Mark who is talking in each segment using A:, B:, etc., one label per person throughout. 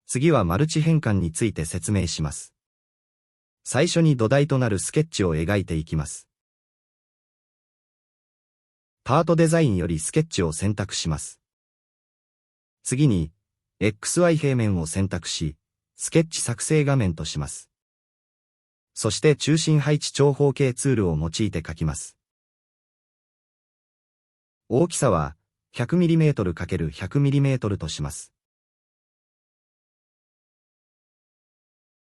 A: 次はマルチ変換について説明します。最初に土台となるスケッチを描いていきます。パートデザインよりスケッチを選択します。次に、XY 平面を選択し、スケッチ作成画面とします。そして中心配置長方形ツールを用いて描きます。大きさは 100mm×100mm とします。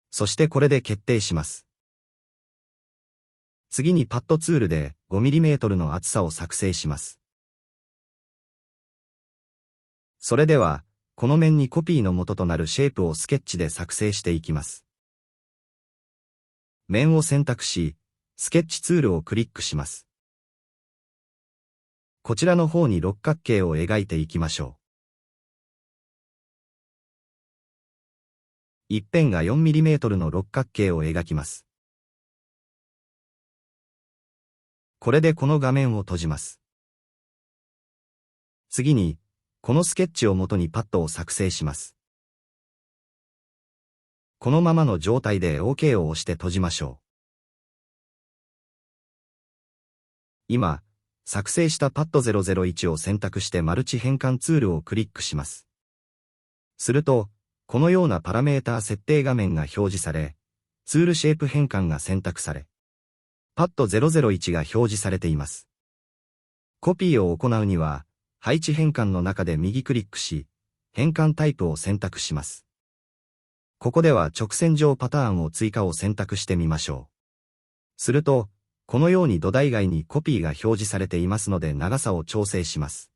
A: そしてこれで決定します。次にパッドツールで 5mm の厚さを作成します。それでは、この面にコピーの元となるシェイプをスケッチで作成していきます。面を選択し、スケッチツールをクリックします。こちらの方に六角形を描いていきましょう。一辺が 4mm の六角形を描きます。これでこの画面を閉じます。次に、このスケッチを元にパッドを作成します。このままの状態で OK を押して閉じましょう。今、作成したパッド001を選択してマルチ変換ツールをクリックします。すると、このようなパラメータ設定画面が表示され、ツールシェイプ変換が選択され、パッド001が表示されています。コピーを行うには、配置変換の中で右クリックし、変換タイプを選択します。ここでは直線上パターンを追加を選択してみましょう。すると、このように土台外にコピーが表示されていますので長さを調整します。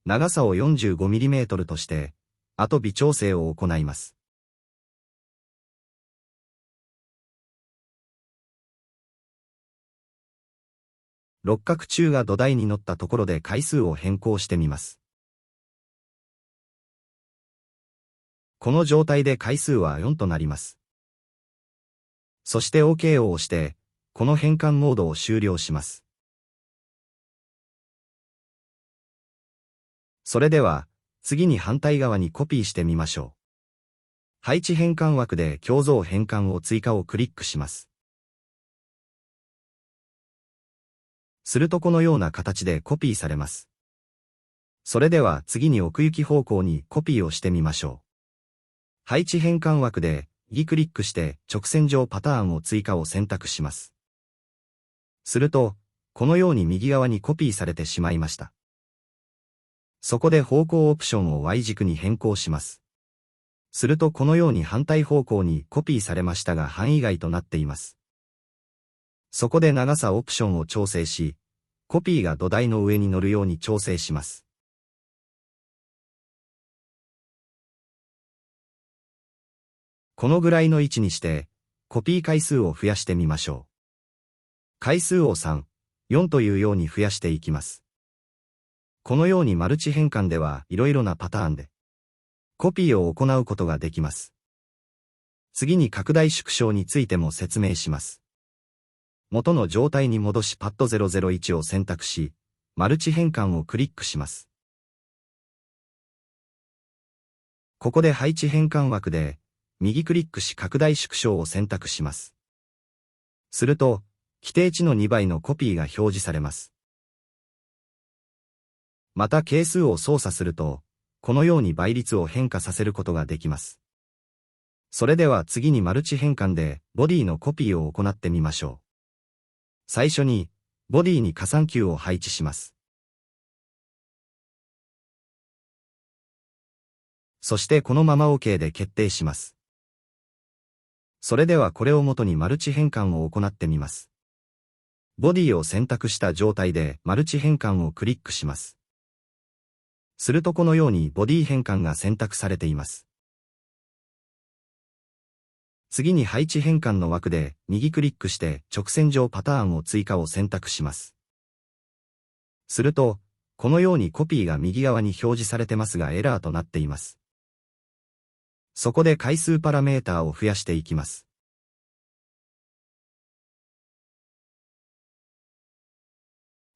A: 長さを 45mm として、後微調整を行います。六角柱が土台に乗ったところで回数を変更してみます。この状態で回数は4となります。そして OK を押して、この変換モードを終了します。それでは、次に反対側にコピーしてみましょう。配置変換枠で鏡像変換を追加をクリックします。するとこのような形でコピーされます。それでは次に奥行き方向にコピーをしてみましょう。配置変換枠で右クリックして直線上パターンを追加を選択します。すると、このように右側にコピーされてしまいました。そこで方向オプションを Y 軸に変更します。するとこのように反対方向にコピーされましたが範囲外となっています。そこで長さオプションを調整し、コピーが土台の上に乗るように調整します。このぐらいの位置にして、コピー回数を増やしてみましょう。回数を3、4というように増やしていきます。このようにマルチ変換ではいろいろなパターンでコピーを行うことができます。次に拡大縮小についても説明します。元の状態に戻しパッド001を選択し、マルチ変換をクリックします。ここで配置変換枠で右クリックし拡大縮小を選択します。すると、規定値の2倍のコピーが表示されます。また係数を操作すると、このように倍率を変化させることができます。それでは次にマルチ変換でボディのコピーを行ってみましょう。最初に、ボディに加算球を配置します。そしてこのまま OK で決定します。それではこれを元にマルチ変換を行ってみます。ボディを選択した状態でマルチ変換をクリックします。するとこのようにボディ変換が選択されています。次に配置変換の枠で右クリックして直線上パターンを追加を選択します。すると、このようにコピーが右側に表示されてますがエラーとなっています。そこで回数パラメータを増やしていきます。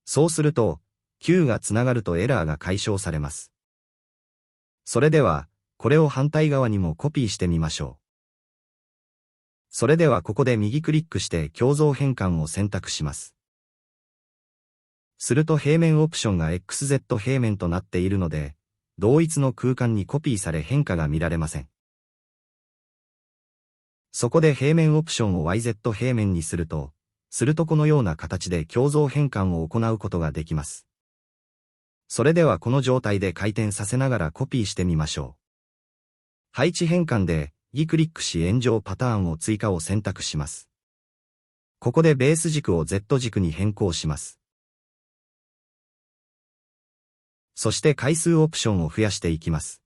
A: そうすると、Q がつながるとエラーが解消されます。それでは、これを反対側にもコピーしてみましょう。それではここで右クリックして共造変換を選択します。すると平面オプションが XZ 平面となっているので、同一の空間にコピーされ変化が見られません。そこで平面オプションを YZ 平面にするとこのような形で共造変換を行うことができます。それではこの状態で回転させながらコピーしてみましょう。配置変換で右クリックし円状パターンを追加を選択します。ここでベース軸を Z 軸に変更します。そして回数オプションを増やしていきます。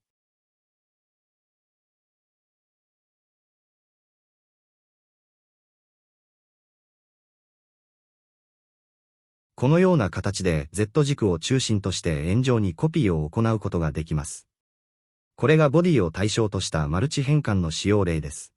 A: このような形で Z 軸を中心として円状にコピーを行うことができます。これがボディを対象としたマルチ変換の使用例です。